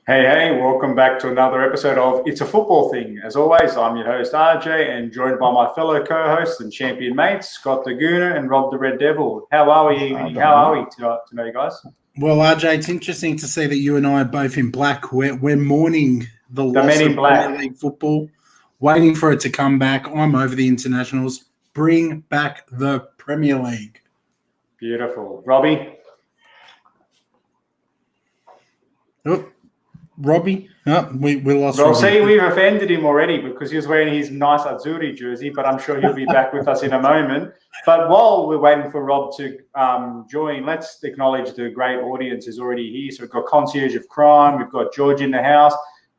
Hey, welcome back to another episode of It's a Football Thing. As always, I'm your host, RJ, and joined by my fellow co-hosts and champion mates, Scott the Gooner and Rob the Red Devil. How are we tonight, guys? Well, RJ, it's interesting to see that you and I are both in black. We're mourning the loss Men in of Black. Premier League football, waiting for it to come back. I'm over the internationals. Bring back the Premier League. Beautiful. Robbie? Oh, Robbie? No, we lost Well, Robbie. see, we've offended him already because he was wearing his nice Azzurri jersey, but I'm sure he'll be back with us in a moment. But while we're waiting for Rob to join, let's acknowledge the great audience who's already here. So we've got Concierge of Crime, we've got George in the house,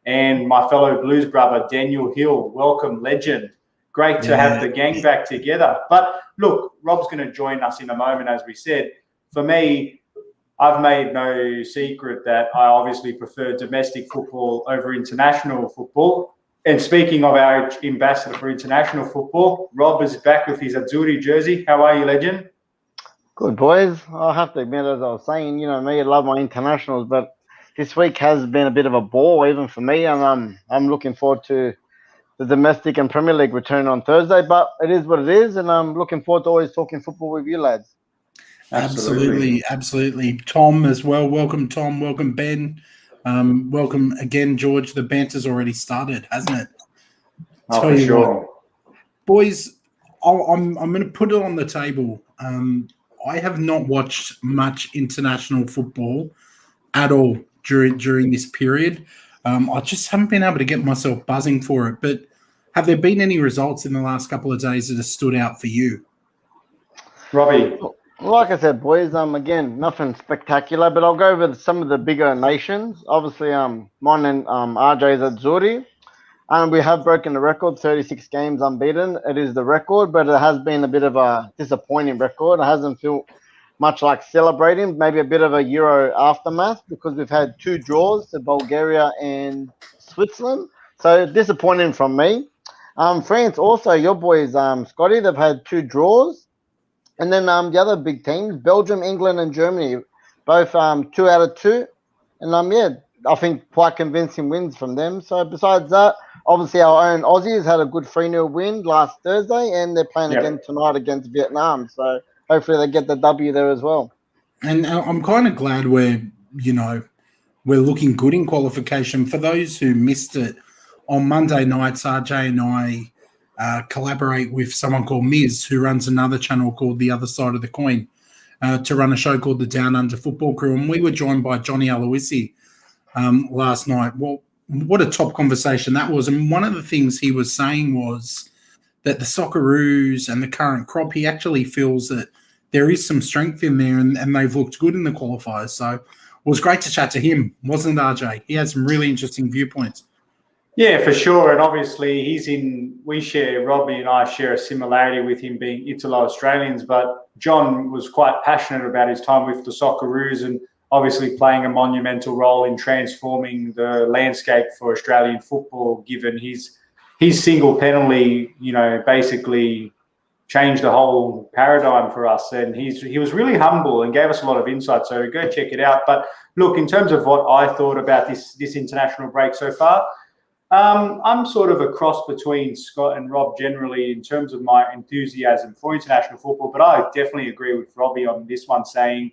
and my fellow blues brother, Daniel Hill. Welcome, legend. Great to have the gang back together. But look, Rob's going to join us in a moment, as we said. For me, I've made no secret that I obviously prefer domestic football over international football. And speaking of our ambassador for international football, Rob is back with his Azzurri jersey. How are you, legend? Good, boys. I have to admit, as I was saying, me, I love my internationals, but this week has been a bit of a bore even for me, and I'm looking forward to the domestic and Premier League return on Thursday. But it is what it is, and I'm looking forward to always talking football with you lads. Absolutely. Tom as well. Welcome, Tom. Welcome, Ben. Welcome again, George. The banter's already started, hasn't it? Oh, for sure. Boys, I'm going to put it on the table. I have not watched much international football at all during this period. I just haven't been able to get myself buzzing for it. But have there been any results in the last couple of days that have stood out for you? Robbie? Like I said, boys, again, nothing spectacular, but I'll go over some of the bigger nations. Obviously, mine and RJ's Azzurri, and we have broken the record, 36 games unbeaten. It is the record, but it has been a bit of a disappointing record. It hasn't felt much like celebrating, maybe a bit of a Euro aftermath because we've had 2 draws to Bulgaria and Switzerland. So disappointing from me. France also, your boys, Scotty, they've had 2 draws. And then the other big teams, Belgium, England, and Germany, both 2 out of 2. And I think quite convincing wins from them. So besides that, obviously our own Aussies had a good 3-0 win last Thursday, and they're playing again tonight against Vietnam. So hopefully they get the W there as well. And I'm kind of glad we're looking good in qualification. For those who missed it, on Monday nights, RJ and I collaborate with someone called Miz, who runs another channel called The Other Side of the Coin, to run a show called The Down Under Football Crew. And we were joined by Johnny Aloisi last night. Well, what a top conversation that was. And one of the things he was saying was that the Socceroos and the current crop, he actually feels that there is some strength in there and they've looked good in the qualifiers. So it was great to chat to him, wasn't it, RJ? He had some really interesting viewpoints. Yeah, for sure. And obviously Robbie and I share a similarity with him being Italo-Australians, but John was quite passionate about his time with the Socceroos and obviously playing a monumental role in transforming the landscape for Australian football, given his single penalty, basically changed the whole paradigm for us. And he was really humble and gave us a lot of insight. So go check it out. But look, in terms of what I thought about this international break so far, I'm sort of a cross between Scott and Rob generally in terms of my enthusiasm for international football, but I definitely agree with Robbie on this one, saying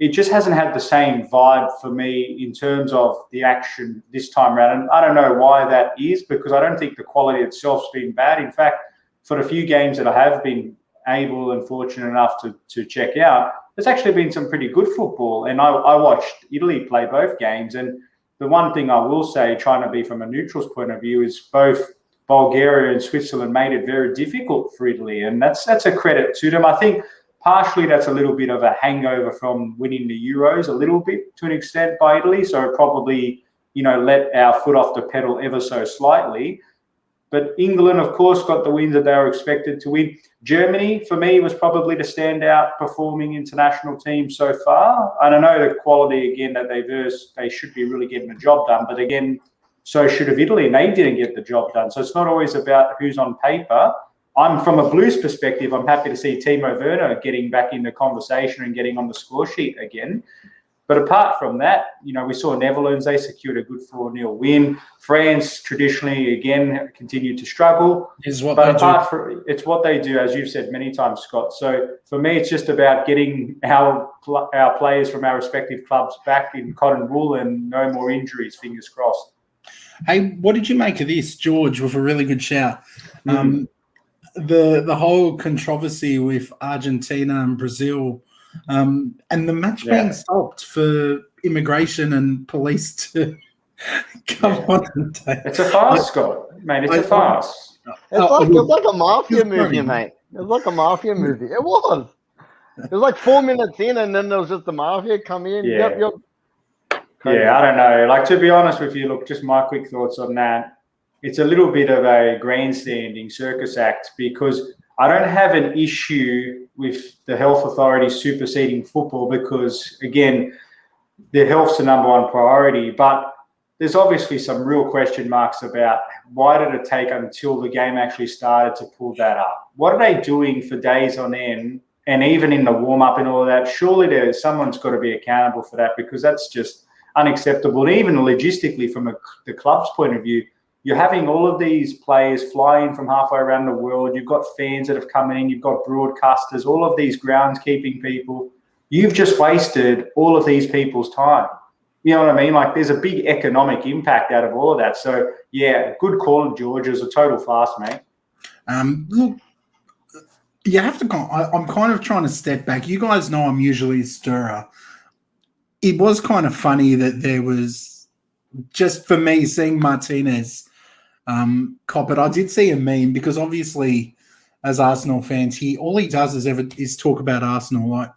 it just hasn't had the same vibe for me in terms of the action this time around. And I don't know why that is, because I don't think the quality itself's been bad. In fact, for the few games that I have been able and fortunate enough to check out, there's actually been some pretty good football. And I watched Italy play both games, and the one thing I will say, trying to be from a neutral's point of view, is both Bulgaria and Switzerland made it very difficult for Italy, and that's a credit to them. I think partially that's a little bit of a hangover from winning the Euros a little bit to an extent by Italy, so probably let our foot off the pedal ever so slightly. But England, of course, got the wins that they were expected to win. Germany, for me, was probably the standout performing international team so far. I don't know the quality, again, that they versed. They should be really getting the job done. But again, so should have Italy, and they didn't get the job done. So it's not always about who's on paper. From a Blues perspective, I'm happy to see Timo Werner getting back in the conversation and getting on the score sheet again. But apart from that, we saw Netherlands, they secured a good 4-0 win. France, traditionally, again, continued to struggle. It's what they do, as you've said many times, Scott. So for me, it's just about getting our players from our respective clubs back in cotton wool and no more injuries, fingers crossed. Hey, what did you make of this, George, with a really good shout? The whole controversy with Argentina and Brazil, and the match being stopped for immigration and police to come on and take. It's a farce, Scott. Mate, it's a farce. It's like a mafia movie, mate. It's like a mafia movie. It was. It was like 4 minutes in, and then there was just the mafia come in. Yeah. I don't know. Like, to be honest with you, look, just my quick thoughts on that. It's a little bit of a grandstanding circus act, because I don't have an issue with the health authorities superseding football, because, again, their health's the number one priority. But there's obviously some real question marks about why did it take until the game actually started to pull that up? What are they doing for days on end? And even in the warm-up and all of that, surely someone's got to be accountable for that, because that's just unacceptable. And even logistically, from the club's point of view, you're having all of these players fly in from halfway around the world. You've got fans that have come in. You've got broadcasters, all of these groundskeeping people. You've just wasted all of these people's time. You know what I mean? Like, there's a big economic impact out of all of that. So, yeah, good call, George. It was a total farce, mate. Look, you have to. I'm kind of trying to step back. You guys know I'm usually a stirrer. It was kind of funny that there was, just for me, seeing Martinez cop it. I did see a meme, because obviously, as Arsenal fans, all he does is talk about Arsenal. Like,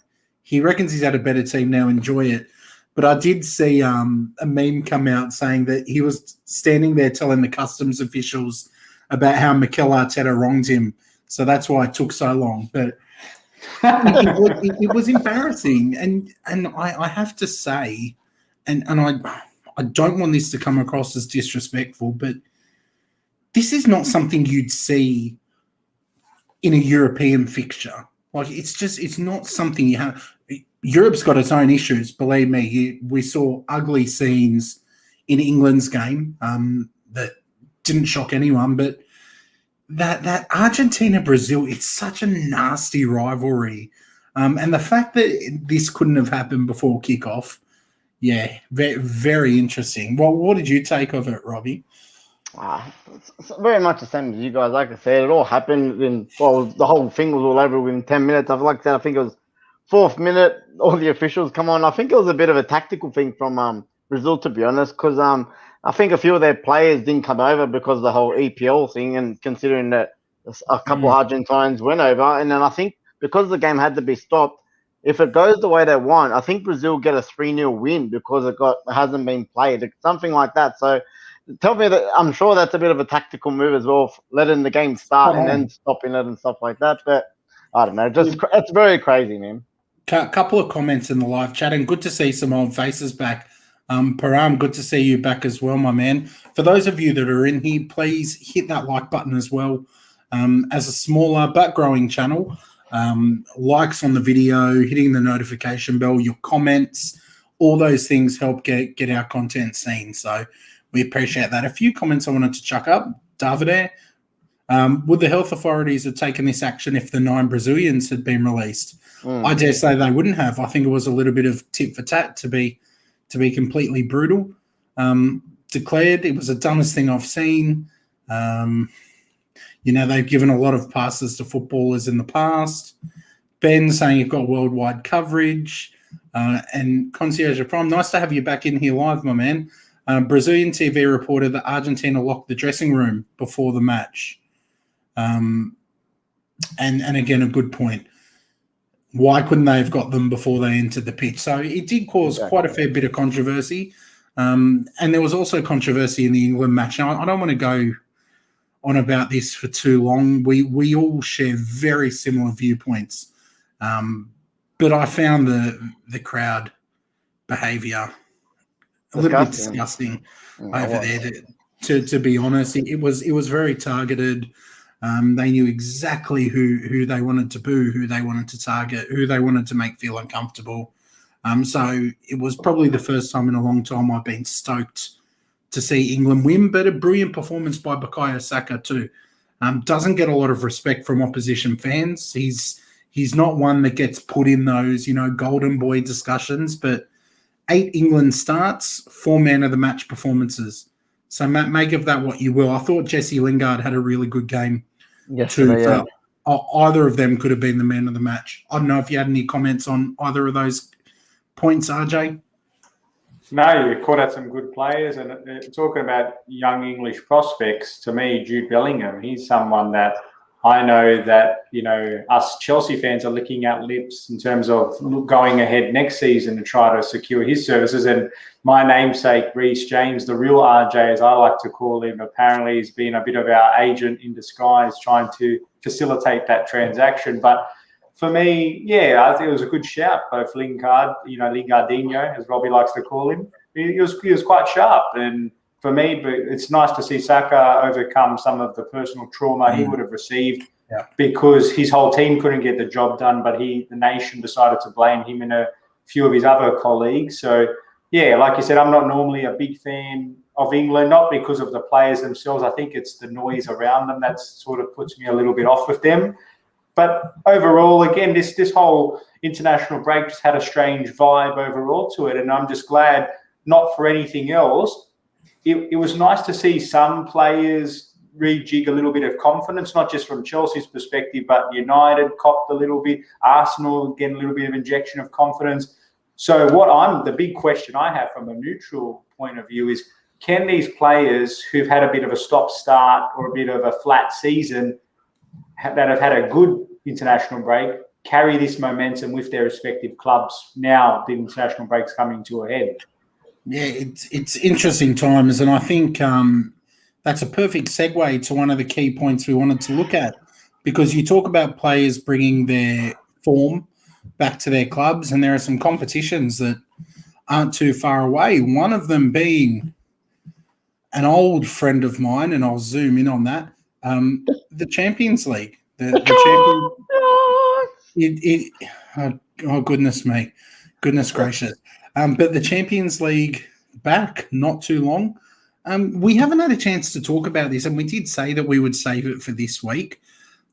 he reckons he's had a better team now. Enjoy it. But I did see a meme come out saying that he was standing there telling the customs officials about how Mikel Arteta wronged him. So that's why it took so long. But it was embarrassing. And I have to say, and I don't want this to come across as disrespectful, but this is not something you'd see in a European fixture. Like, it's not something you have. Europe's got its own issues, believe me. We saw ugly scenes in England's game that didn't shock anyone, but that Argentina-Brazil, it's such a nasty rivalry. And the fact that this couldn't have happened before kickoff, yeah, very, very interesting. Well, what did you take of it, Robbie? It's very much the same as you guys. Like I said, it all happened the whole thing was all over within 10 minutes. I think it was 4th minute, all the officials come on. I think it was a bit of a tactical thing from Brazil, to be honest, because I think a few of their players didn't come over because of the whole EPL thing, and considering that a couple of Argentines went over. And then I think because the game had to be stopped, if it goes the way they want, I think Brazil get a 3-0 win because it hasn't been played, something like that. So tell me that I'm sure that's a bit of a tactical move as well, letting the game start and then stopping it and stuff like that. But I don't know, it's very crazy, man. Couple of comments in the live chat, and good to see some old faces back. Param, good to see you back as well, my man. For those of you that are in here, please hit that like button as well. As a smaller but growing channel, likes on the video, hitting the notification bell, your comments, all those things help get our content seen. So we appreciate that. A few comments I wanted to chuck up. Davide, would the health authorities have taken this action if the 9 Brazilians had been released? I dare say they wouldn't have. I think it was a little bit of tit for tat, to be completely brutal. Declared it was the dumbest thing I've seen. They've given a lot of passes to footballers in the past. Ben saying you've got worldwide coverage. And Concierge Prime, nice to have you back in here live, my man. Brazilian TV reported that Argentina locked the dressing room before the match. And again, a good point. Why couldn't they have got them before they entered the pitch? So it did cause quite a fair bit of controversy. And there was also controversy in the England match. Now, I don't want to go on about this for too long. We all share very similar viewpoints. But I found the crowd behaviour a little bit disgusting over there. To be honest, it was very targeted. They knew exactly who they wanted to boo, who they wanted to target, who they wanted to make feel uncomfortable. So it was probably the first time in a long time I've been stoked to see England win, but a brilliant performance by Bukayo Saka too. Doesn't get a lot of respect from opposition fans. He's not one that gets put in those, golden boy discussions, but 8 England starts, 4 man of the match performances. So make of that what you will. I thought Jesse Lingard had a really good game too. So either of them could have been the man of the match. I don't know if you had any comments on either of those points, RJ. No, you caught out some good players, and talking about young English prospects, to me, Jude Bellingham, he's someone that I know that, us Chelsea fans are licking out lips in terms of going ahead next season to try to secure his services. And my namesake, Reece James, the real RJ, as I like to call him, apparently has been a bit of our agent in disguise trying to facilitate that transaction. But for me, yeah, I think it was a good shout. Both Lingard, Lingardinho, as Robbie likes to call him, he was quite sharp. And for me, but it's nice to see Saka overcome some of the personal trauma he would have received because his whole team couldn't get the job done, but the nation decided to blame him and a few of his other colleagues. So, yeah, like you said, I'm not normally a big fan of England, not because of the players themselves. I think it's the noise around them that sort of puts me a little bit off with them. But overall, again, this whole international break just had a strange vibe overall to it. And I'm just glad, not for anything else, it was nice to see some players rejig a little bit of confidence, not just from Chelsea's perspective, but United copped a little bit, Arsenal getting a little bit of injection of confidence. So the big question I have from a neutral point of view is, can these players who've had a bit of a stop-start or a bit of a flat season that have had a good international break carry this momentum with their respective clubs now the international break's coming to a head? Yeah, it's interesting times, and I think that's a perfect segue to one of the key points we wanted to look at, because you talk about players bringing their form back to their clubs, and there are some competitions that aren't too far away, one of them being an old friend of mine, and I'll zoom in on that, the Champions League. Oh, goodness me. Goodness gracious. But the Champions League back not too long. We haven't had a chance to talk about this, and we did say that we would save it for this week.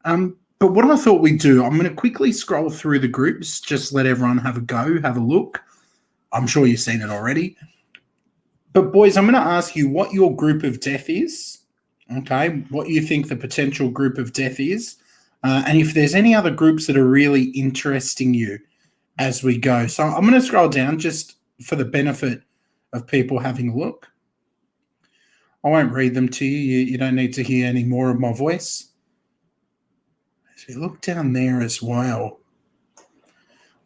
But what I thought we'd do, I'm going to quickly scroll through the groups, just let everyone have a go, have a look. I'm sure you've seen it already. But, boys, I'm going to ask you what your group of death is, okay, what you think the potential group of death is, and if there's any other groups that are really interesting you as we go. So I'm going to scroll down just for the benefit of people having a look. I won't read them to you. You don't need to hear any more of my voice. So look down there as well.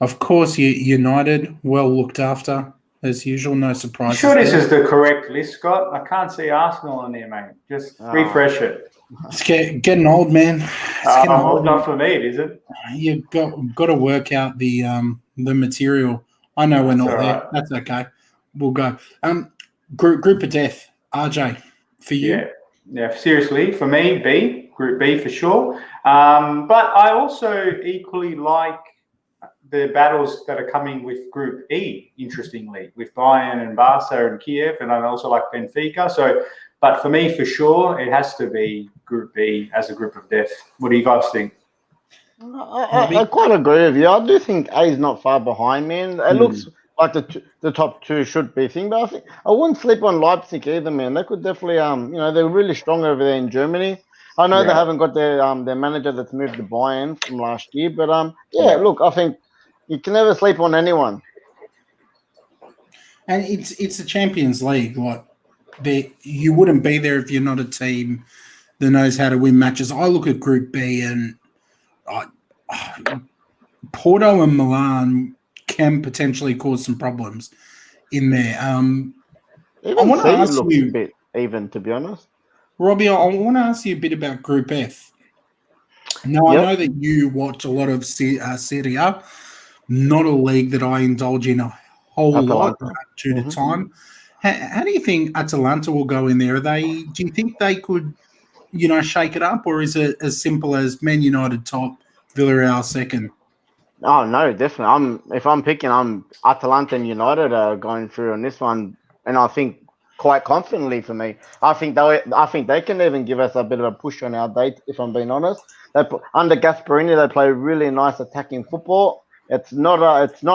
Of course, United, well looked after, as usual. No surprises. You sure this is the correct list, Scott? I can't see Arsenal in there, mate. Just refresh it. It's getting old, man. It's old enough for me, is it? You've got to work out the material. I know we're not there. Right. That's okay. We'll go. Group of death, RJ, for you. Yeah. Seriously, for me, Group B for sure. But I also equally like the battles that are coming with Group E, interestingly, with Bayern and Barca and Kiev, and I also like Benfica. So, but for me, for sure, it has to be Group B as a group of death. What do you guys think? I quite agree with you. I do think A is not far behind, man. It looks like the top two should be thing, but I think I wouldn't sleep on Leipzig either, man. They could definitely, they're really strong over there in Germany. I know they haven't got their manager that's moved to Bayern from last year, but look, I think you can never sleep on anyone. And it's a Champions League. Like, you wouldn't be there if you're not a team that knows how to win matches. I look at Group B and Porto and Milan can potentially cause some problems in there. I want to ask you a bit even, to be honest. Robbie, I want to ask you a bit about Group F. Now, I know that you watch a lot of Serie A, not a league that I indulge in a whole lot due to time. How do you think Atalanta will go in there? Do you think they could, shake it up, or is it as simple as Man United top, Villarreal second? Oh no, definitely. If I'm picking, I'm Atalanta and United are going through on this one, and I think quite confidently for me. I think they can even give us a bit of a push on our date. If I'm being honest, under Gasperini they play really nice attacking football. It's not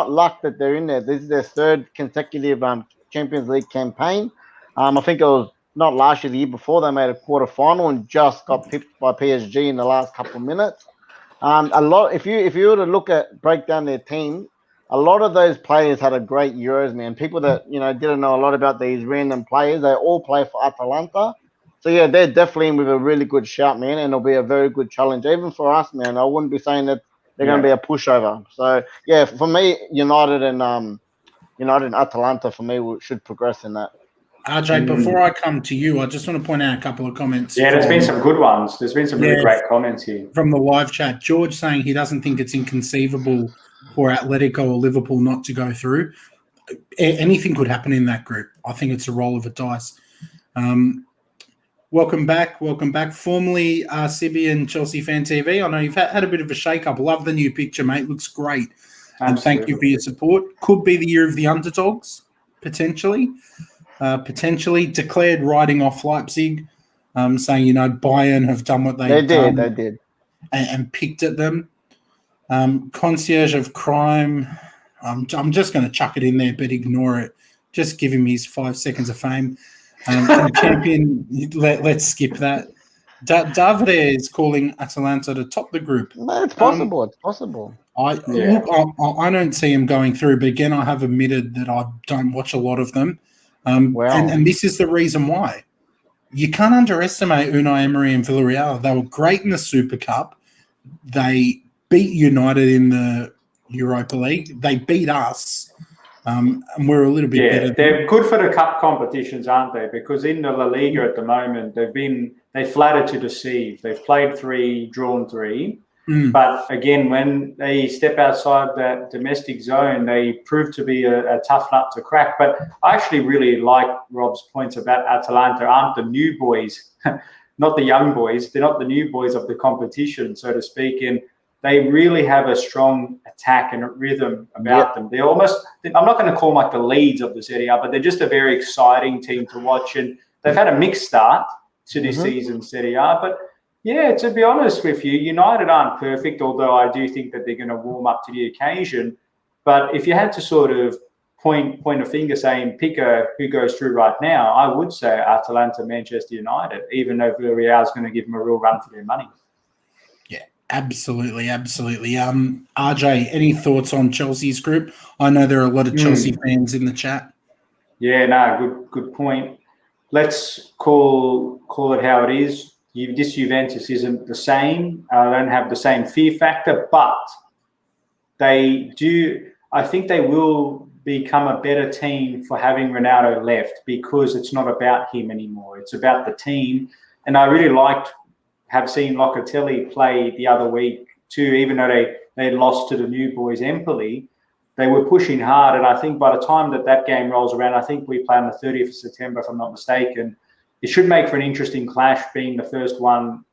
luck that they're in there. This is their third consecutive Champions League campaign. I think it was not last year, the year before they made a quarter final and just got pipped by PSG in the last couple of minutes. A lot. If you were to break down their team, a lot of those players had a great Euros, man. People that didn't know a lot about these random players, they all play for Atalanta. So yeah, they're definitely in with a really good shout, man, and it'll be a very good challenge even for us, man. I wouldn't be saying that they're going to be a pushover. So yeah, for me, United and Atalanta for me should progress in that. RJ, before I come to you, I just want to point out a couple of comments. Yeah, there's been some good ones. There's been some really great comments here. From the live chat, George saying he doesn't think it's inconceivable for Atletico or Liverpool not to go through. Anything could happen in that group. I think it's a roll of a dice. Welcome back. Formerly Sibby and Chelsea Fan TV. I know you've had a bit of a shake-up. Love the new picture, mate. Looks great. And thank you for your support. Could be the year of the underdogs, potentially. Potentially declared riding off Leipzig, saying, Bayern have done what they did. They did. And picked at them. Concierge of Crime. I'm just going to chuck it in there, but ignore it. Just give him his 5 seconds of fame. Champion, let's skip that. Davide is calling Atalanta to top the group. No, it's possible. It's possible. I don't see him going through, but again, I have admitted that I don't watch a lot of them. And this is the reason why. You can't underestimate Unai Emery and Villarreal. They were great in the Super Cup. They beat United in the Europa League. They beat us, and we're a little bit better. They're good for the cup competitions, aren't they? Because in the La Liga at the moment, they flattered to deceive. They've played 3, drawn 3. But again, when they step outside that domestic zone, they prove to be a tough nut to crack. But I actually really like Rob's points about Atalanta aren't the new boys, not the young boys. They're not the new boys of the competition, so to speak. And they really have a strong attack and a rhythm about them. They're almost, I'm not going to call them like the Leeds of the Serie A, but they're just a very exciting team to watch. And they've had a mixed start to this season, Serie A. But yeah, to be honest with you, United aren't perfect, although I do think that they're going to warm up to the occasion. But if you had to sort of point a finger saying pick who goes through right now, I would say Atalanta, Manchester United, even though Villarreal is going to give them a real run for their money. Yeah, absolutely. RJ, any thoughts on Chelsea's group? I know there are a lot of Chelsea fans in the chat. Yeah, no, good point. Let's call it how it is. This Juventus isn't the same. I don't have the same fear factor, but they do. I think they will become a better team for having Ronaldo left because it's not about him anymore. It's about the team. And I really have seen Locatelli play the other week too, even though they lost to the new boys Empoli. They were pushing hard. And I think by the time that game rolls around, I think we play on the 30th of September, if I'm not mistaken. It should make for an interesting clash being the first one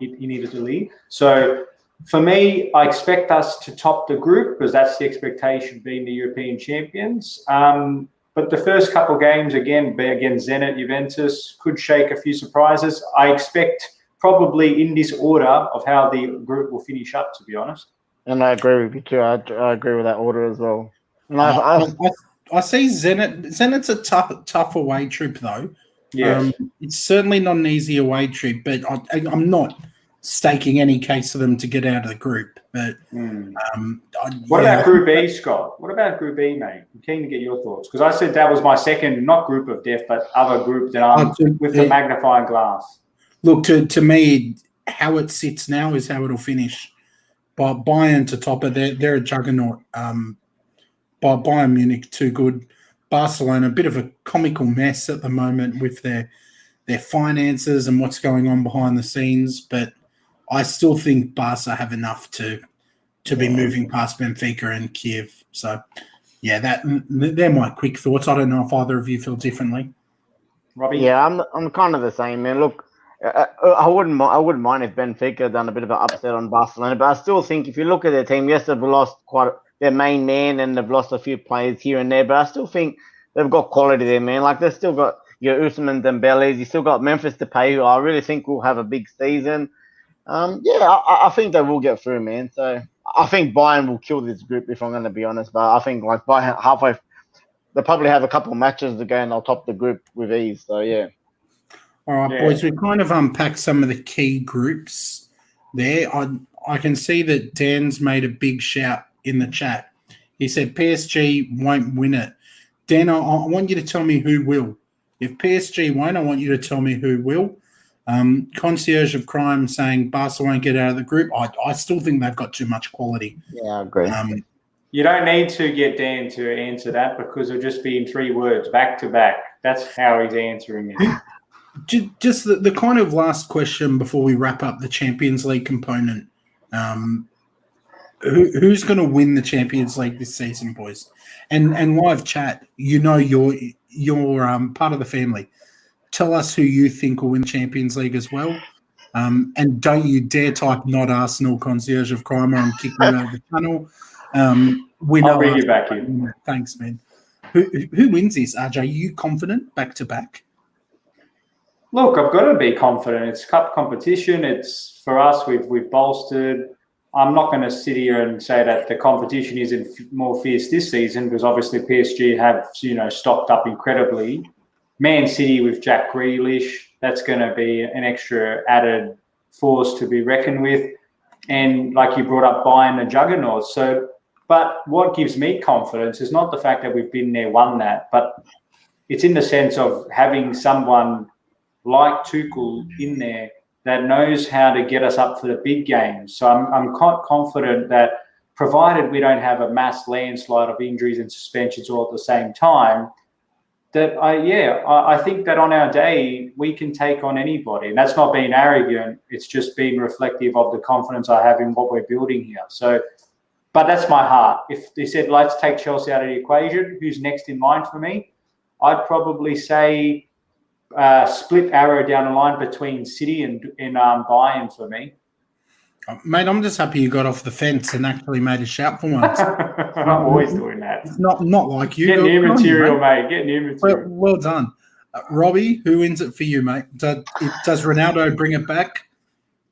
in Italy. So for me, I expect us to top the group because that's the expectation being the European champions. But the first couple of games, again, Zenit, Juventus, could shake a few surprises. I expect probably in this order of how the group will finish up, to be honest. And I agree with you too. I agree with that order as well. And I see Zenit. Zenit's a tough away trip, though. Yes. It's certainly not an easy away trip, but I'm not staking any case for them to get out of the group. But what about Group E, Scott? What about Group E, mate? I'm keen to get your thoughts because I said that was my second, not group of death, but other group that I'm with the magnifying glass. Look, to me, how it sits now is how it'll finish. But Bayern to top it, they're a juggernaut. Bayern Munich too good. Barcelona, a bit of a comical mess at the moment with their finances and what's going on behind the scenes, but I still think Barca have enough to be moving past Benfica and Kiev. So, yeah, they're my quick thoughts. I don't know if either of you feel differently. Robbie? Yeah, I'm kind of the same, man. Look, I wouldn't mind if Benfica done a bit of an upset on Barcelona, but I still think if you look at their team, yes, they've lost their main man and they've lost a few players here and there, but I still think they've got quality there, man. Like they've still got your Usman Dembele's, you still got Memphis Depay, who I really think will have a big season. I think they will get through, man. So I think Bayern will kill this group if I'm going to be honest. But I think like by halfway, they'll probably have a couple of matches to go and they'll top the group with ease. So yeah. All right, boys, we've kind of unpacked some of the key groups there. I can see that Dan's made a big shout in the chat. He said PSG won't win it. Dan, I want you to tell me who will. If PSG won't, I want you to tell me who will. Concierge of Crime saying Barca won't get out of the group. I still think they've got too much quality. Yeah, I agree. You don't need to get Dan to answer that because it'll just be in 3 words, back to back. That's how he's answering it. Just the kind of last question before we wrap up the Champions League component. Who's going to win the Champions League this season, boys? And live chat, you're part of the family. Tell us who you think will win the Champions League as well. And don't you dare type not Arsenal, Concierge of Crime, or I'm kicking you out of the channel. I'll bring you back in. Thanks, man. Who wins this, RJ? Are you confident back to back? Look, I've got to be confident. It's cup competition. It's for us. We've bolstered. I'm not going to sit here and say that the competition isn't more fierce this season because obviously PSG have stocked up incredibly. Man City with Jack Grealish, that's going to be an extra added force to be reckoned with. And like you brought up, Bayern, a juggernaut. So, but what gives me confidence is not the fact that we've been there, won that, but it's in the sense of having someone like Tuchel in there that knows how to get us up for the big games. So I'm quite confident that provided we don't have a mass landslide of injuries and suspensions all at the same time, that I think that on our day we can take on anybody, and that's not being arrogant. It's just being reflective of the confidence I have in what we're building here. So, but that's my heart. If they said let's take Chelsea out of the equation, who's next in line for me? I'd probably say split arrow down the line between City and Bayern for me. Mate, I'm just happy you got off the fence and actually made a shout for once. I'm always doing that. It's not like you. Get new material, mate. Get new material. Well done. Robbie, who wins it for you, mate? Does Ronaldo bring it back?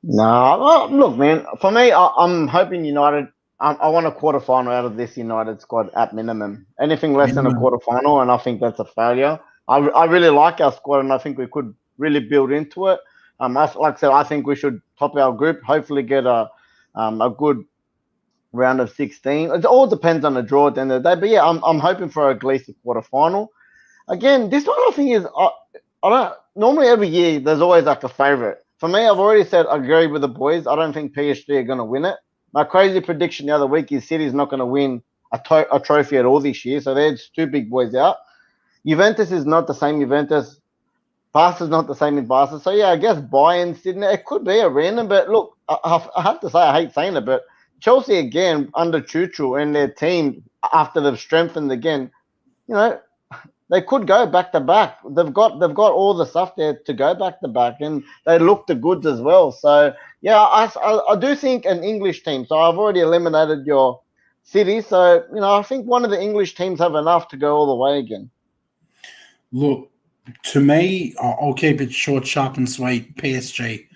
No, well, look, man. For me, I'm hoping United. I want a quarterfinal out of this United squad at minimum. Anything less than a quarterfinal, and I think that's a failure. I really like our squad, and I think we could really build into it. Like I said, I think we should top our group. Hopefully, get a good round of 16. It all depends on the draw at the end of the day. But yeah, I'm hoping for at least a quarterfinal. Again, this one I think is I don't normally every year there's always like a favorite. For me, I've already said I agree with the boys. I don't think PSG are going to win it. My crazy prediction the other week is City's not going to win a trophy at all this year. So there's 2 big boys out. Juventus is not the same Juventus. Barca's not the same as Barca. So, yeah, I guess Bayern sitting there. It could be a random, but look, I have to say, I hate saying it, but Chelsea, again, under Tuchel and their team, after they've strengthened again, they could go back-to-back. They've got all the stuff there to go back-to-back, and they look the goods as well. So, yeah, I do think an English team. So I've already eliminated your City. So, I think one of the English teams have enough to go all the way again. Look, to me, I'll keep it short, sharp, and sweet. PSG.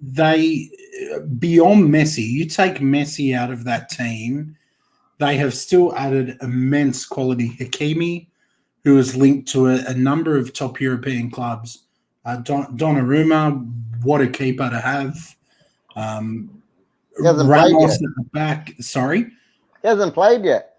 They, beyond Messi, you take Messi out of that team, they have still added immense quality. Hakimi, who is linked to a number of top European clubs. Donnarumma, what a keeper to have. Ramos at the back. Sorry? He hasn't played yet.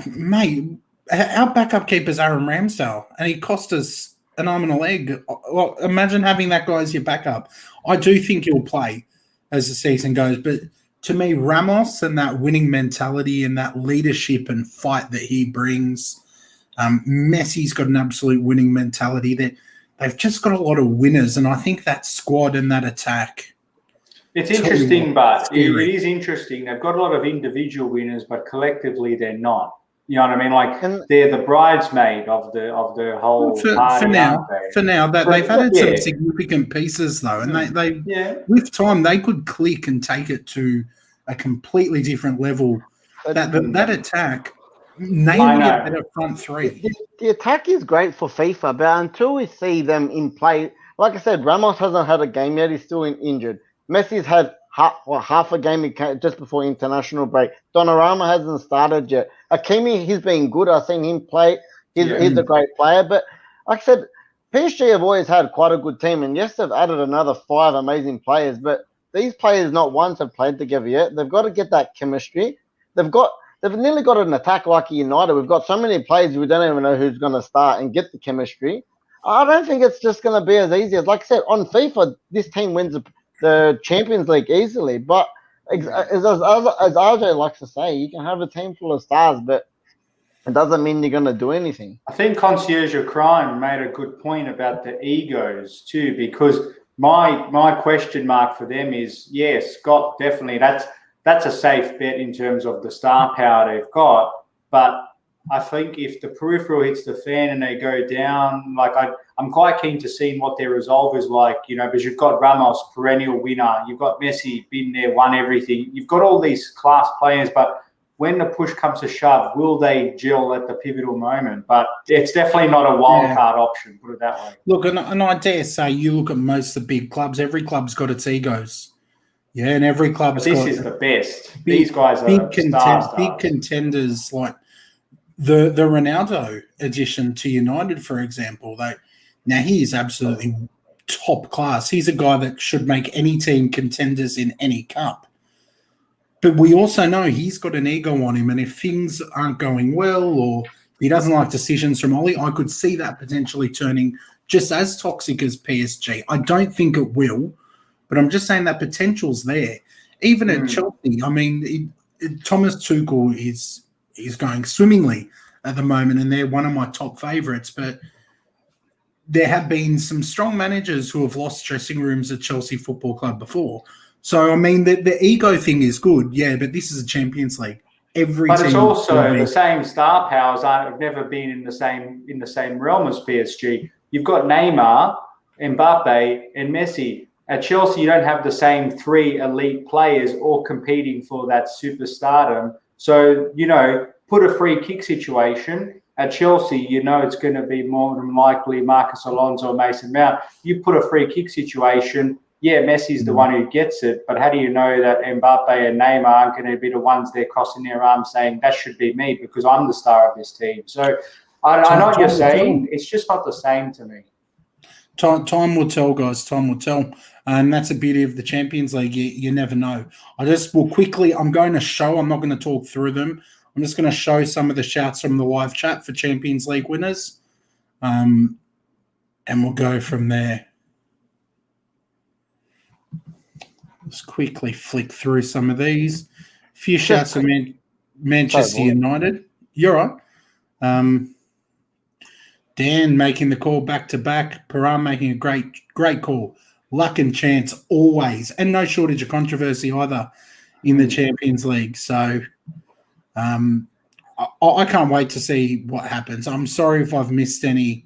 Mate, our backup keeper is Aaron Ramsdale, and he cost us an arm and a leg. Well, imagine having that guy as your backup. I do think he'll play as the season goes, but to me, Ramos and that winning mentality and that leadership and fight that he brings, Messi's got an absolute winning mentality. They've just got a lot of winners, and I think that squad and that attack. It's interesting, but it is interesting. They've got a lot of individual winners, but collectively they're not. You know what I mean? Like they're the bridesmaid of the whole party, aren't they? For now, they've added some significant pieces though, and they with time they could click and take it to a completely different level. That attack, namely a better front three. The attack is great for FIFA, but until we see them in play, like I said, Ramos hasn't had a game yet; he's still injured. Messi's had half a game just before international break. Donnarumma hasn't started yet. Hakimi, he's been good. I've seen him play. He's a great player. But like I said, PSG have always had quite a good team. And yes, they've added another 5 amazing players. But these players not once have played together yet. They've got to get that chemistry. They've nearly got an attack like United. We've got so many players we don't even know who's going to start and get the chemistry. I don't think it's just going to be as easy as, like I said, on FIFA, this team wins the Champions League easily, but as RJ likes to say, you can have a team full of stars, but it doesn't mean you're going to do anything. I think Concierge Crime made a good point about the egos too, because my question mark for them is, yes, Scott, definitely that's a safe bet in terms of the star power they've got, but I think if the peripheral hits the fan and they go down, like I'm quite keen to see what their resolve is like, you know, because you've got Ramos, perennial winner. You've got Messi, been there, won everything. You've got all these class players, but when the push comes to shove, will they gel at the pivotal moment? But it's definitely not a wild card option, put it that way. Look, and I dare say you look at most of the big clubs, every club's got its egos. Yeah, and every club's got... This is the best. These guys are stars. Big contenders like the Ronaldo addition to United, for example. Now he is absolutely top class. He's a guy that should make any team contenders in any cup. But we also know he's got an ego on him, and if things aren't going well or he doesn't like decisions from Oli, I could see that potentially turning just as toxic as PSG. I don't think it will, but I'm just saying that potential's there. Even at Chelsea, I mean, Thomas Tuchel is going swimmingly at the moment, and they're one of my top favourites. But there have been some strong managers who have lost dressing rooms at Chelsea Football Club before. So, I mean, the ego thing is good, yeah, but this is a Champions League. But it's also the same star powers have never been in the same realm as PSG. You've got Neymar, Mbappe, and Messi. At Chelsea, you don't have the same 3 elite players all competing for that superstardom. So, you know, put a free kick situation. At Chelsea, you know it's going to be more than likely Marcus Alonso or Mason Mount. You put a free kick situation, yeah, Messi's the one who gets it, but how do you know that Mbappe and Neymar aren't going to be the ones there crossing their arms saying, that should be me because I'm the star of this team? So I know what you're saying. It's just not the same to me. Time will tell, guys. Time will tell. And that's the beauty of the Champions League. You never know. I'm going to show, I'm not going to talk through them. I'm just going to show some of the shouts from the live chat for Champions League winners. And we'll go from there. Just quickly flick through some of these. A few shouts from Manchester United. You're right. Dan making the call back-to-back. Param making a great call. Luck and chance always. And no shortage of controversy either in the Champions League. So I can't wait to see what happens. I'm sorry if I've missed any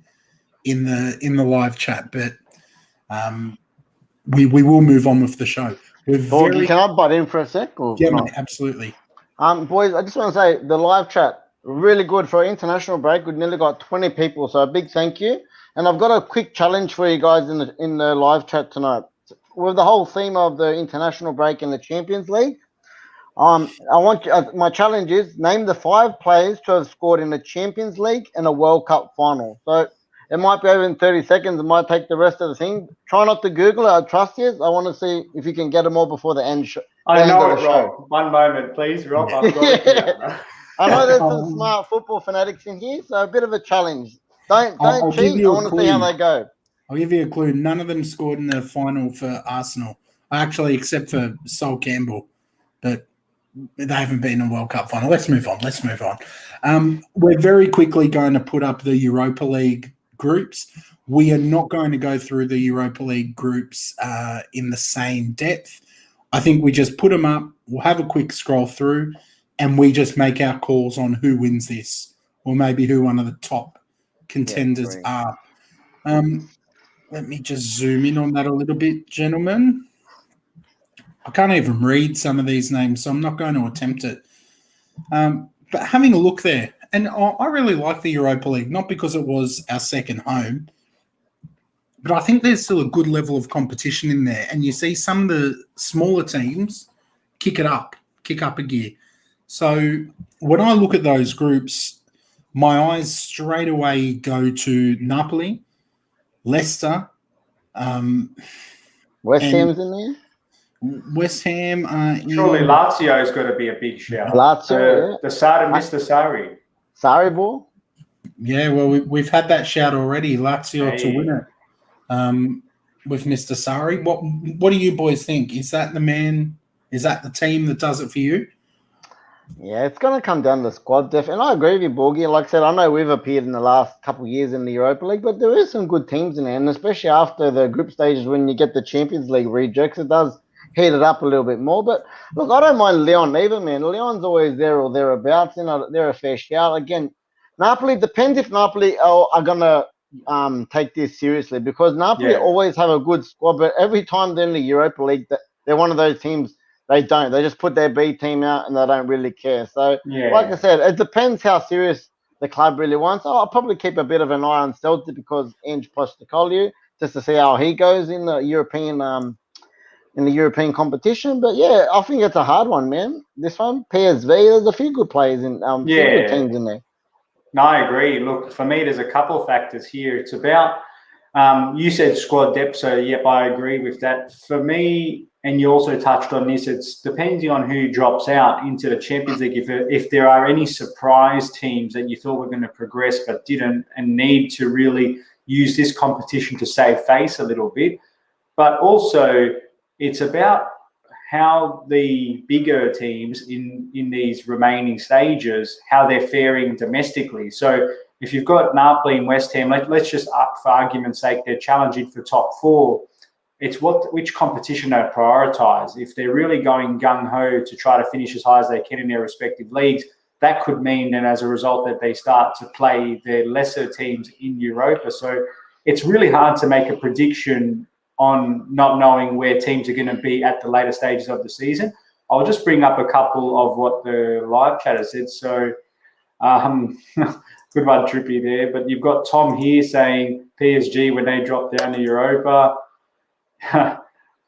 in the live chat, but we will move on with the show. Can I butt in for a sec? Yeah, mate, absolutely. Boys, I just want to say the live chat, really good for an international break. We've nearly got 20 people, so a big thank you. And I've got a quick challenge for you guys in the live chat tonight. With the whole theme of the international break and the Champions League, my challenge is name the 5 players to have scored in the Champions League and a World Cup final. So it might be over in 30 seconds. It might take the rest of the thing. Try not to Google it. I trust you. I want to see if you can get them all before the end. I know it, Rob. One moment, please, Rob. I've got it. I know there's some smart football fanatics in here, so a bit of a challenge. Don't cheat. I want to see how they go. I'll give you a clue. None of them scored in the final for Arsenal. Actually, except for Sol Campbell. But they haven't been in a World Cup final. Let's move on. We're very quickly going to put up the Europa League groups. We are not going to go through the Europa League groups in the same depth. I think we just put them up. We'll have a quick scroll through. and we just make our calls on who wins this, or maybe who one of the top contenders are. Let me just zoom in on that a little bit, gentlemen. I can't even read some of these names, so I'm not going to attempt it. But having a look there, and I really like the Europa League, not because it was our second home, but I think there's still a good level of competition in there. And you see some of the smaller teams kick up a gear. So when I look at those groups, my eyes straight away go to Napoli, Leicester. West Ham's in there? West Ham. Surely Lazio's got to be a big shout. Lazio, the Mr. Sarri. Sarri ball? Yeah, well, we've had that shout already. Lazio to win it with Mr. Sarri. What do you boys think? Is that the man? Is that the team that does it for you? Yeah, it's going to come down to squad depth. And I agree with you, Borgie. Like I said, I know we've appeared in the last couple of years in the Europa League, but there is some good teams in there. And especially after the group stages, when you get the Champions League rejects, it does heat it up a little bit more. But look, I don't mind Lyon either, man. Lyon's always there or thereabouts. You know, they're a fair shout. Again, Napoli, depends if Napoli are going to take this seriously, because Napoli always have a good squad, but every time they're in the Europa League, they're one of those teams. They don't. They just put their B team out and they don't really care. So, like I said, it depends how serious the club really wants. I'll probably keep a bit of an eye on Celtic because Ange Postecoglou, just to see how he goes in the European competition. But yeah, I think it's a hard one, man. This one, PSV, there's a few good players in few good teams in there. No, I agree. Look, for me, there's a couple of factors here. It's about you said squad depth, so yep, I agree with that. For me, and you also touched on this, it's depending on who drops out into the Champions League. If there are any surprise teams that you thought were going to progress but didn't, and need to really use this competition to save face a little bit. But also, it's about how the bigger teams in these remaining stages, how they're faring domestically. So if you've got Napoli and West Ham, let's just, for argument's sake, they're challenging for top four. It's which competition they prioritise. If they're really going gung-ho to try to finish as high as they can in their respective leagues, that could mean then as a result that they start to play their lesser teams in Europa. So it's really hard to make a prediction on not knowing where teams are going to be at the later stages of the season. I'll just bring up a couple of what the live chatter said. So good one, Trippy there. But you've got Tom here saying PSG when they drop down to Europa. So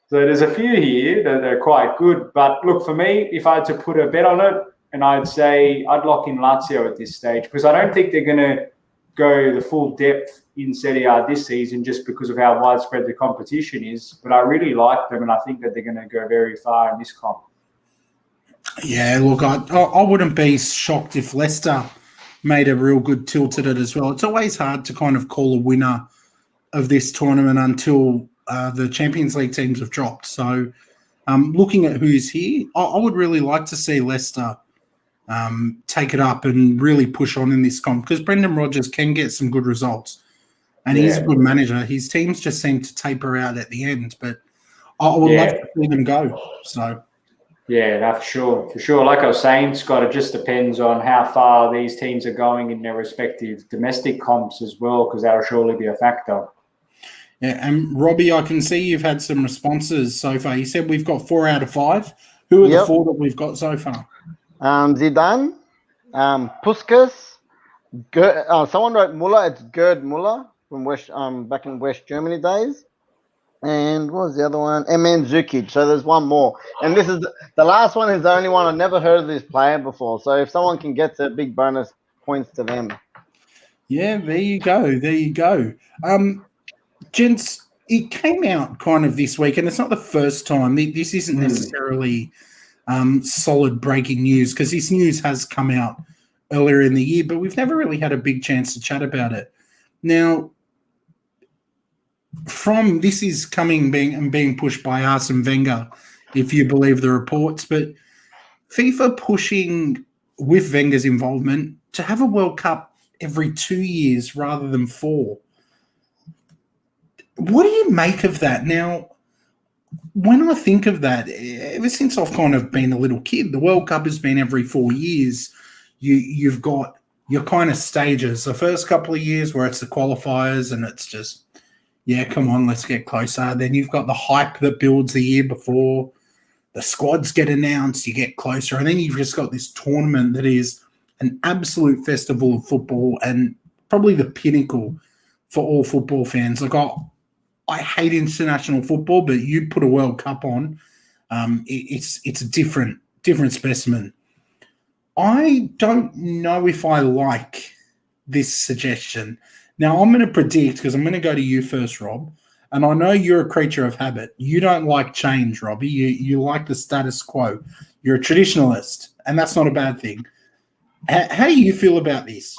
there's a few here that are quite good. But look, for me, if I had to put a bet on it, and I'd say I'd lock in Lazio at this stage, because I don't think they're going to go the full depth in Serie A this season just because of how widespread the competition is. But I really like them, and I think that they're going to go very far in this comp. Yeah, look, I wouldn't be shocked if Leicester made a real good tilt at it as well. It's always hard to kind of call a winner of this tournament until the Champions League teams have dropped. So looking at who's here, I would really like to see Leicester take it up and really push on in this comp, because Brendan Rodgers can get some good results and he's a good manager. His teams just seem to taper out at the end, but I would love to see them go. So. Yeah, no, for sure. Like I was saying, Scott, it just depends on how far these teams are going in their respective domestic comps as well, because that'll surely be a factor. Yeah, and Robbie, I can see you've had some responses so far. You said we've got 4 out of 5. Who are the 4 that we've got so far? Zidane, Puskas, someone wrote Muller. It's Gerd Muller from back in West Germany days. And what was the other one? Eman Zukic. So there's one more. And this is the last one is the only one. I've never heard of this player before. So if someone can get a big bonus points to them. Yeah, there you go. Gents, it came out kind of this week, and it's not the first time. This isn't necessarily solid breaking news, because this news has come out earlier in the year, but we've never really had a big chance to chat about it. Now, this is being pushed by Arsene Wenger, if you believe the reports, but FIFA pushing, with Wenger's involvement, to have a World Cup every 2 years rather than 4. What do you make of that? Now, when I think of that, ever since I've kind of been a little kid, the World Cup has been every 4 years. You've got your kind of stages. The first couple of years where it's the qualifiers and it's just, yeah, come on, let's get closer. Then you've got the hype that builds the year before. The squads get announced, you get closer. And then you've just got this tournament that is an absolute festival of football and probably the pinnacle for all football fans. Like, I hate international football, but you put a World Cup on, it's a different specimen. I don't know if I like this suggestion. Now, I'm going to predict, because I'm going to go to you first, Rob, and I know you're a creature of habit. You don't like change, Robbie. You like the status quo. You're a traditionalist, and that's not a bad thing. How do you feel about this?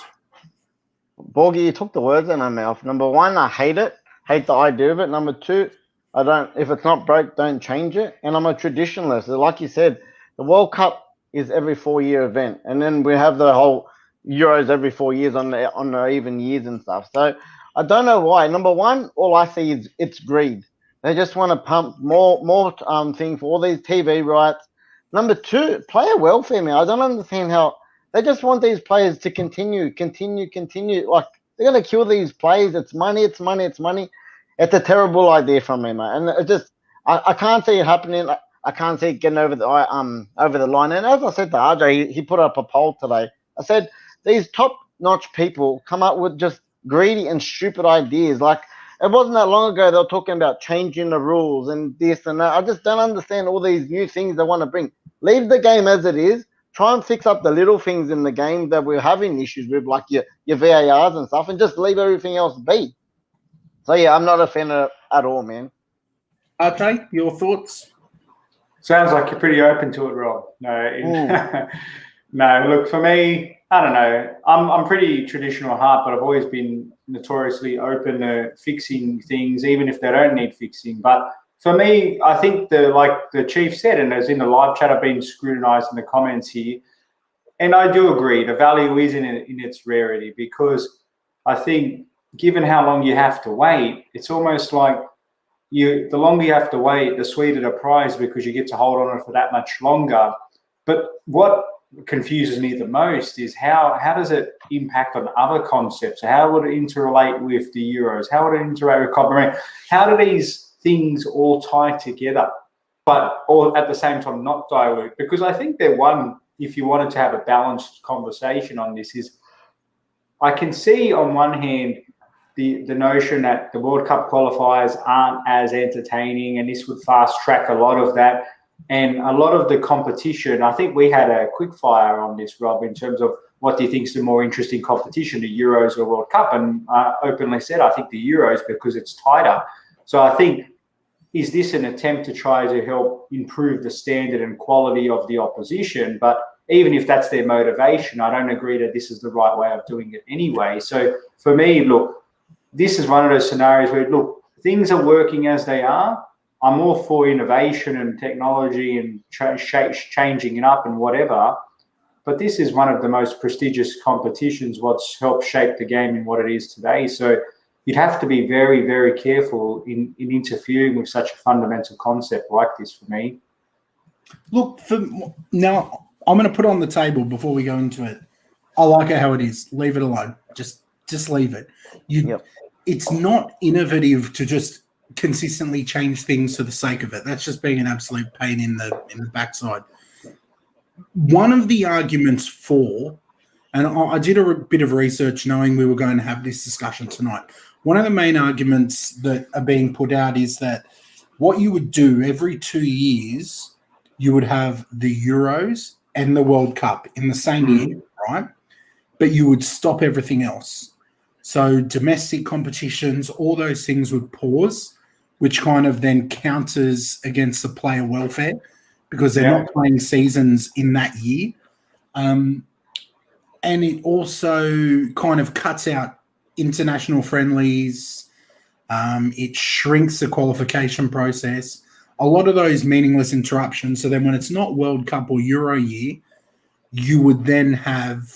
Borgie, you took the words in my mouth. Number one, I hate it. Hate the idea of it. Number two, I don't. If it's not broke, don't change it. And I'm a traditionalist. Like you said, the World Cup is every 4-year event, and then we have the whole Euros every 4 years on the even years and stuff. So I don't know why. Number one, all I see is it's greed. They just want to pump more things for all these TV rights. Number two, player welfare, man. I don't understand how they just want these players to continue. Like, they're gonna kill these players. It's money. It's a terrible idea from me, man. And it just, I can't see it happening. I can't see it getting over the line. And as I said to RJ, he put up a poll today. I said these top-notch people come up with just greedy and stupid ideas. Like, it wasn't that long ago they were talking about changing the rules and this and that. I just don't understand all these new things they want to bring. Leave the game as it is. Try and fix up the little things in the game that we're having issues with, like your VARs and stuff, and just leave everything else be. So, yeah, I'm not a fan of it at all, man. RJ, your thoughts? Sounds like you're pretty open to it, Rob. No, no. Look, for me, I don't know. I'm pretty traditional at heart, but I've always been notoriously open to fixing things, even if they don't need fixing. But for me, I think like the chief said, and as in the live chat, I've been scrutinising the comments here, and I do agree. The value is in its rarity, because I think given how long you have to wait, it's almost like the longer you have to wait, the sweeter the prize, because you get to hold on it for that much longer. But what confuses me the most is how does it impact on other concepts? How would it interrelate with the Euros? How would it interrelate with Copa America? How do these things all tie together, but all at the same time not dilute? Because I think if you wanted to have a balanced conversation on this, is I can see on one hand the notion that the World Cup qualifiers aren't as entertaining, and this would fast track a lot of that. And a lot of the competition, I think we had a quick fire on this, Rob, in terms of what do you think is the more interesting competition, the Euros or World Cup? And I openly said, I think the Euros, because it's tighter. So I think, is this an attempt to try to help improve the standard and quality of the opposition? But even if that's their motivation, I don't agree that this is the right way of doing it anyway. So for me, look, this is one of those scenarios where, look, things are working as they are. I'm all for innovation and technology and changing it up and whatever. But this is one of the most prestigious competitions, what's helped shape the game in what it is today. So you'd have to be very, very careful in interfering with such a fundamental concept like this, for me. Look, now I'm going to put on the table before we go into it. I like it how it is. Leave it alone. Just leave it. It's not innovative to just consistently change things for the sake of it. That's just being an absolute pain in the backside. One of the arguments for, and I did a bit of research knowing we were going to have this discussion tonight. One of the main arguments that are being put out is that what you would do every 2 years, you would have the Euros and the World Cup in the same year, right? But you would stop everything else. So domestic competitions, all those things would pause, which kind of then counters against the player welfare, because they're not playing seasons in that year. And it also kind of cuts out international friendlies. It shrinks the qualification process. A lot of those meaningless interruptions. So then when it's not World Cup or Euro year, you would then have,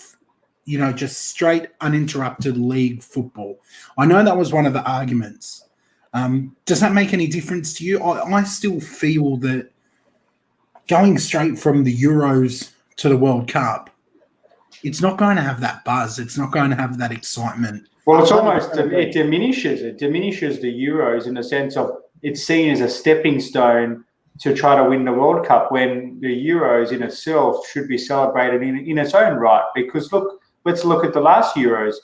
just straight uninterrupted league football. I know that was one of the arguments. Does that make any difference to you? I still feel that going straight from the Euros to the World Cup, it's not going to have that buzz. It's not going to have that excitement. Well, it's almost, it diminishes the Euros in the sense of it's seen as a stepping stone to try to win the World Cup, when the Euros in itself should be celebrated in its own right. Because let's look at the last Euros.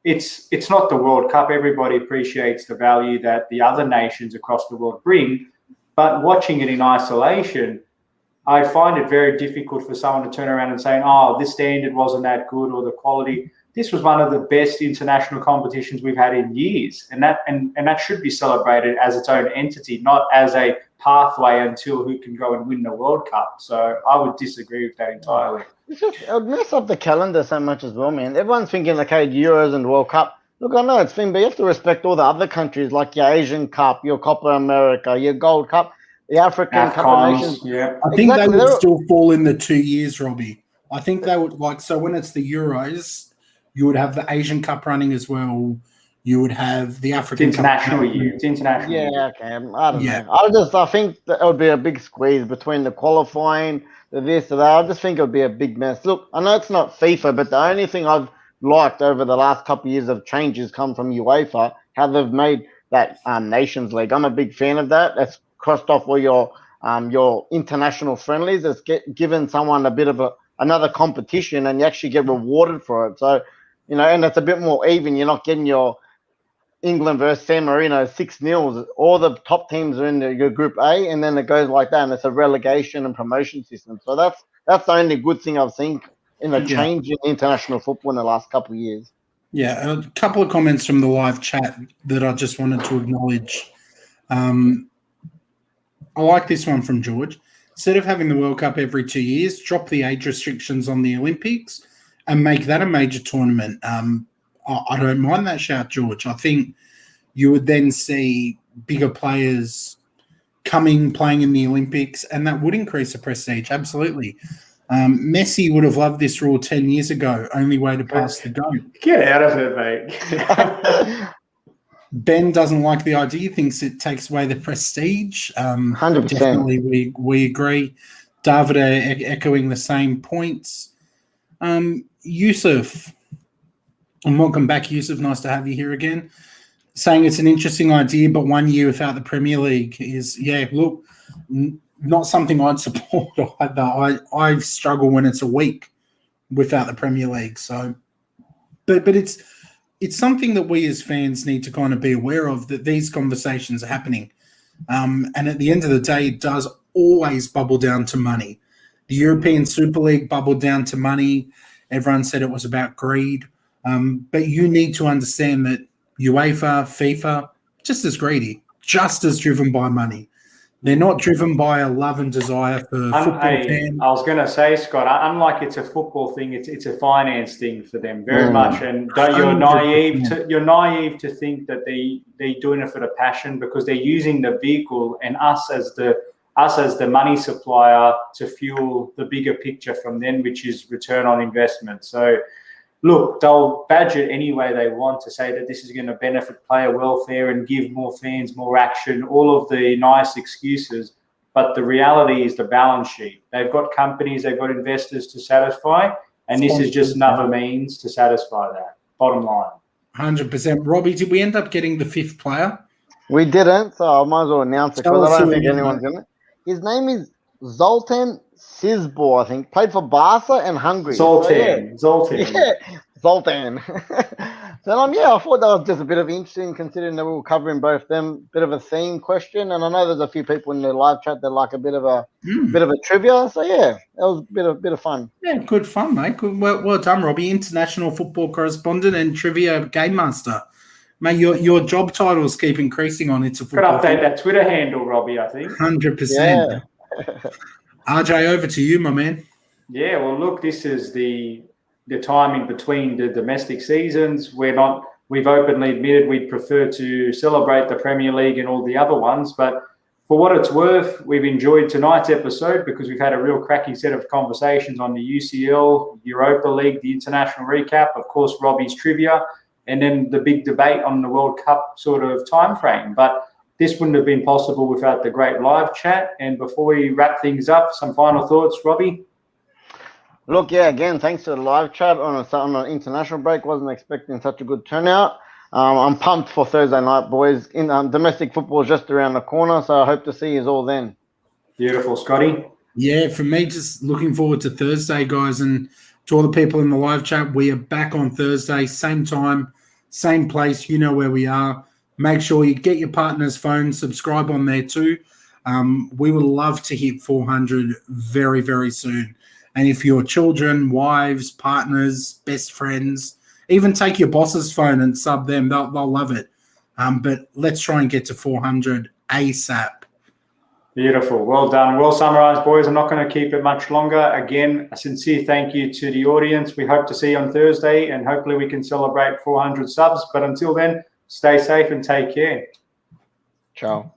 It's not the World Cup. Everybody appreciates the value that the other nations across the world bring, but watching it in isolation, I find it very difficult for someone to turn around and say, oh, this standard wasn't that good, or the quality. This was one of the best international competitions we've had in years. And that should be celebrated as its own entity, not as a pathway until who can go and win the World Cup. So I would disagree with that entirely. It's just, it would mess up the calendar so much as well, man. Everyone's thinking, okay, Euros and World Cup. Look, I know it's been, but you have to respect all the other countries, like your Asian Cup, your Copa America, your Gold Cup, the African Cup of Nations. Yeah. I think they would still fall in the 2 years, Robbie. I think they would, so when it's the Euros, you would have the Asian Cup running as well. You would have the African international Cup. year. It's international. Yeah, year. okay. I don't know. I think that it would be a big squeeze between the qualifying, the this, the that. I just think it would be a big mess. Look, I know it's not FIFA, but the only thing I've liked over the last couple of years of changes come from UEFA, how they've made that Nations League. I'm a big fan of that. That's crossed off all your international friendlies. It's given someone a bit of another competition, and you actually get rewarded for it. So, and it's a bit more even. You're not getting your England versus San Marino 6-0. All the top teams are in your Group A, and then it goes like that, and it's a relegation and promotion system. So that's the only good thing I've seen in a change in international football in the last couple of years. Yeah, a couple of comments from the live chat that I just wanted to acknowledge. I like this one from George. Instead of having the World Cup every 2 years, drop the age restrictions on the Olympics and make that a major tournament. I don't mind that shout, George. I think you would then see bigger players playing in the Olympics, and that would increase the prestige. Absolutely. Messi would have loved this rule 10 years ago. Only way to pass the goat. Get out of it, mate. Ben doesn't like the idea. He thinks it takes away the prestige. 100%. Definitely, we agree. Davide echoing the same points. Yusuf, and welcome back, Yusuf. Nice to have you here again. Saying it's an interesting idea, but 1 year without the Premier League is, look, not something I'd support either. I struggle when it's a week without the Premier League. So, but it's something that we as fans need to kind of be aware of, that these conversations are happening. And at the end of the day, it does always bubble down to money. The European Super League bubbled down to money. Everyone said it was about greed. But you need to understand that UEFA, FIFA, just as greedy, just as driven by money. They're not driven by a love and desire for football fans. I was going to say, Scott, unlike it's a football thing, it's a finance thing for them very much. And you're naive to think that they're doing it for the passion, because they're using the vehicle and us as the money supplier to fuel the bigger picture from them, which is return on investment. So, look, they'll badge it any way they want to say that this is going to benefit player welfare and give more fans more action, all of the nice excuses. But the reality is the balance sheet. They've got companies, they've got investors to satisfy, and this is just another means to satisfy that. Bottom line. 100%. Robbie, did we end up getting the fifth player? We didn't, so I might as well announce it because I don't think anyone's in it. His name is Zoltan Sizbor, I think. Played for Barca and Hungary. Zoltan. Yeah, Zoltan. So, I thought that was just a bit of interesting, considering that we were covering both them. Bit of a theme question, and I know there's a few people in the live chat that like a bit of a trivia. So, that was a bit of fun. Yeah, good fun, mate. Good, well done, Robbie. International football correspondent and trivia game master. Mate, your job titles keep increasing on It's a Football. Could update that Twitter handle, Robbie, I think. 100%. Yeah. RJ, over to you, my man. Yeah, well, look, this is the time in between the domestic seasons. We've openly admitted we'd prefer to celebrate the Premier League and all the other ones, but for what it's worth, we've enjoyed tonight's episode because we've had a real cracking set of conversations on the UCL, Europa League, the international recap, of course, Robbie's trivia, and then the big debate on the World Cup sort of time frame. But this wouldn't have been possible without the great live chat. And before we wrap things up, some final thoughts, Robbie? Look, yeah, again, thanks to the live chat on an international break. Wasn't expecting such a good turnout. I'm pumped for Thursday night, boys. In domestic football is just around the corner, so I hope to see you all then. Beautiful, Scotty. Yeah, for me, just looking forward to Thursday, guys. And to all the people in the live chat, we are back on Thursday, same time, same place. You know where we are. Make sure you get your partner's phone, subscribe on there too. We would love to hit 400 very, very soon. And if your children, wives, partners, best friends, even take your boss's phone and sub them, they'll love it. But let's try and get to 400 ASAP. Beautiful. Well done. Well summarised, boys. I'm not going to keep it much longer. Again, a sincere thank you to the audience. We hope to see you on Thursday, and hopefully we can celebrate 400 subs. But until then, stay safe and take care. Ciao.